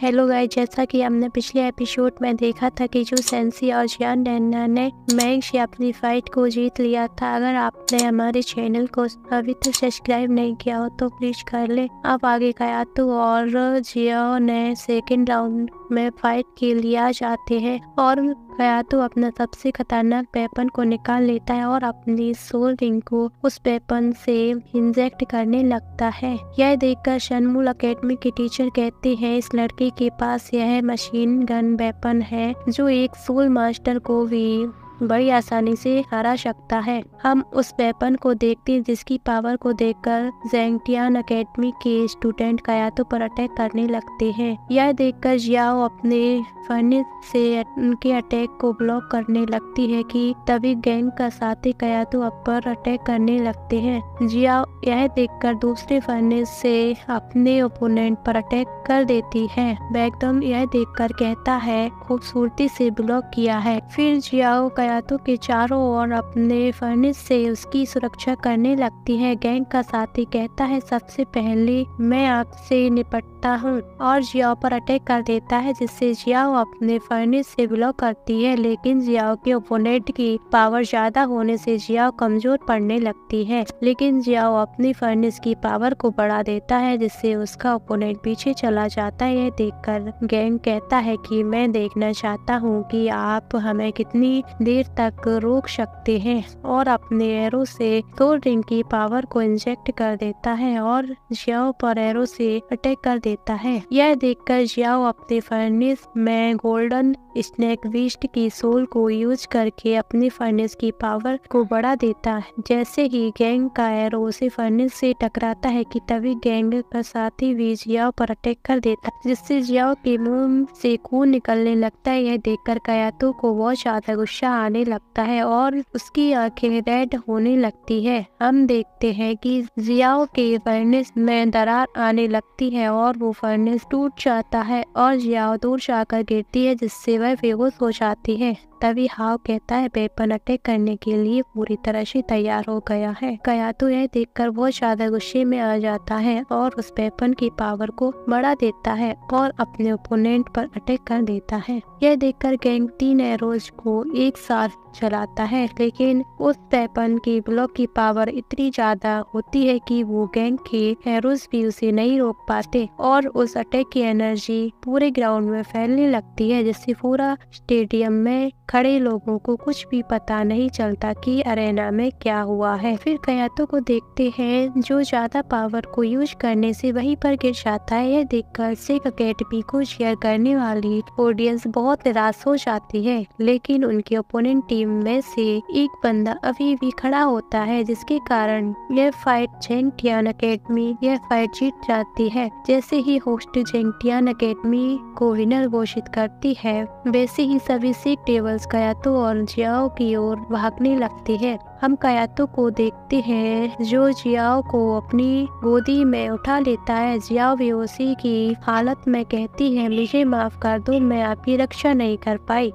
Hello guys, जैसा कि हमने पिछले एपिसोड में देखा था कि जो सेंसी और जियान डैना ने मैंग से अपनी फाइट को जीत लिया था। अगर आपने हमारे चैनल को अभी तक सब्सक्राइब नहीं किया हो तो प्लीज कर ले। अब आगे कयातू और जियाओ ने सेकेंड राउंड में फाइट के लिए आ जाते हैं और कयातू अपना सबसे खतरनाक वेपन को निकाल लेता है और अपनी सोल रिंग को उस वेपन से इंजेक्ट करने लगता है। यह देखकर शनमूल एकेडमी के टीचर कहते हैं इस लड़के के पास यह मशीन गन वेपन है जो एक सोल मास्टर को भी बड़ी आसानी से हरा सकता है। हम उस वेपन को देखते हैं जिसकी पावर को देखकर ज़ेंगटियान एकेडमी के स्टूडेंट कयातू पर अटैक करने लगते हैं। यह देखकर जियाओ अपने फर्नेस से उनके अटैक को ब्लॉक करने लगती है कि तभी गैंग का साथी कयातू पर अटैक करने लगते हैं। जियाओ यह देखकर दूसरे फर्नेस से अपने ओपोनेंट पर अटैक कर देती है। बैगदम यह देखकर कहता है खूबसूरती से ब्लॉक किया है। फिर जियाओ कयातू के चारों ओर अपने फर्नेस से उसकी सुरक्षा करने लगती है। गैंग का साथी कहता है सबसे पहले मैं आपसे निपटता हूँ और जियाओ पर अटैक कर देता है जिससे जियाओ अपने फर्नेस से ब्लॉक करती है, लेकिन जियाओ के ओपोनेंट की पावर ज्यादा होने से जियाओ कमजोर पड़ने लगती है। लेकिन जियाओ अपनी फर्नेस की पावर को बढ़ा देता है जिससे उसका ओपोनेंट पीछे चला जाता है। यह देखकर गैंग कहता है कि मैं देखना चाहता हूँ कि आप हमें कितनी देर तक रोक सकते हैं और अपने एरो से सोल रिंग की पावर को इंजेक्ट कर देता है और जियाओ पर एरो से अटैक कर देता है। यह देखकर जियाओ अपने फर्नेस में गोल्डन स्नेक बीस्ट की सोल को यूज करके अपनी फर्नेस की पावर को बढ़ा देता है। जैसे ही गैंग का एरो उसे फर्नेस से टकराता है कि तभी गैंग का साथी भी जियाओ पर अटैक कर देता है जिससे जियाओ के मुंह से खून निकलने लगता है। यह देखकर कयातू को बहुत ज्यादा गुस्सा आने लगता है और उसकी आंखें रेड होने लगती है। हम देखते हैं कि जियाओ के फर्नेस में दरार आने लगती है और वो फर्नेस टूट जाता है और जियाओ दूर जाकर गिरती है जिससे वह बेहोश हो जाती है। तभी हाव कहता है वेपन अटैक करने के लिए पूरी तरह से तैयार हो गया है। कयातू यह देखकर बहुत ज्यादा गुस्से में आ जाता है और उस वेपन की पावर को बढ़ा देता है और अपने ओपोनेंट पर अटैक कर देता है। यह देखकर गैंग 3 एरोज को एक साथ चलाता है, लेकिन उस वेपन की ब्लॉक की पावर इतनी ज्यादा होती है कि वो गैंग के एरोज भी उसे नहीं रोक पाते और उस अटैक की एनर्जी पूरे ग्राउंड में फैलने लगती है जिससे पूरा स्टेडियम में खड़े लोगों को कुछ भी पता नहीं चलता कि अरेना में क्या हुआ है। फिर कयातू को देखते हैं जो ज्यादा पावर को यूज करने से वहीं पर गिर जाता है। यह देखकर सिक एकेडमी को शेयर करने वाली ऑडियंस बहुत निराश हो जाती है, लेकिन उनके ओपोनेंट टीम में से एक बंदा अभी भी खड़ा होता है जिसके कारण यह फाइट ज़ेंगटियान एकेडमी यह फाइट जीत जाती है। जैसे ही होस्ट ज़ेंगटियान एकेडमी को विनर घोषित करती है वैसे ही सभी सिक टेबल्स कयातू और जियाओ की ओर भागने लगते हैं। हम कयातू को देखते हैं जो जियाओ को अपनी गोदी में उठा लेता है। जियाओ बेहोशी की हालत में कहती है मुझे माफ कर दो, मैं आपकी रक्षा नहीं कर पाई।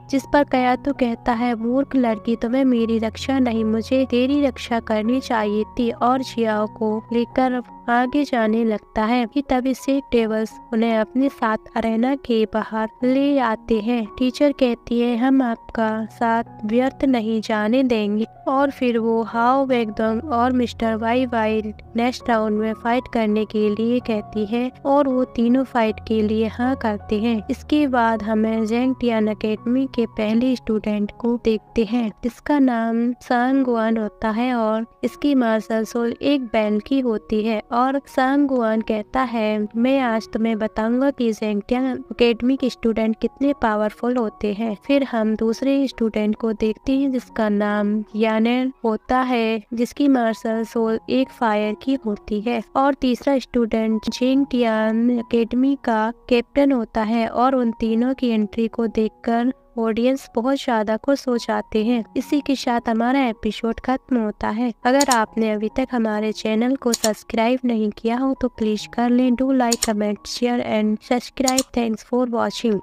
जिस पर कयातू कहता है मूर्ख लड़की, तुम्हें मेरी रक्षा नहीं मुझे तेरी रक्षा करनी चाहिए थी और जियाओ को लेकर आगे जाने लगता है कि तभी सिक टेबल्स उन्हें अपने साथ अरेना के बाहर ले आते हैं। टीचर कहती है हम आपका साथ व्यर्थ नहीं जाने देंगे और फिर वो हाव, बैगदोंग और mister Y wild next round में फाइट करने के लिए कहती है और वो तीनों फाइट के लिए हाँ करते हैं। इसके बाद हमें ज़ेंगटियान एकेडमी के पहले स्टूडेंट को देखते हैं जिसका नाम सांगवान होता है और इसकी मार्शल सोल एक बैल की होती है और सांगवान कहता है मैं आज तुम्हें बताऊंगा कि ज़ेंगटियान एकेडमी के स्टूडेंट कितने पावरफुल होते हैं। फिर हम दूसरे स्टूडेंट को देखते हैं जिसका नाम यानेर होता है जिसकी मार्शल सोल एक फायर की होती है और तीसरा स्टूडेंट ज़ेंगटियान एकेडमी का कैप्टन होता है और उन तीनों की एंट्री को देखकर ऑडियंस बहुत ज्यादा खुश हो जाते हैं। इसी के साथ हमारा एपिसोड खत्म होता है। अगर आपने अभी तक हमारे चैनल को सब्सक्राइब नहीं किया हो तो प्लीज कर लें। Do like, comment, share and subscribe. Thanks for watching.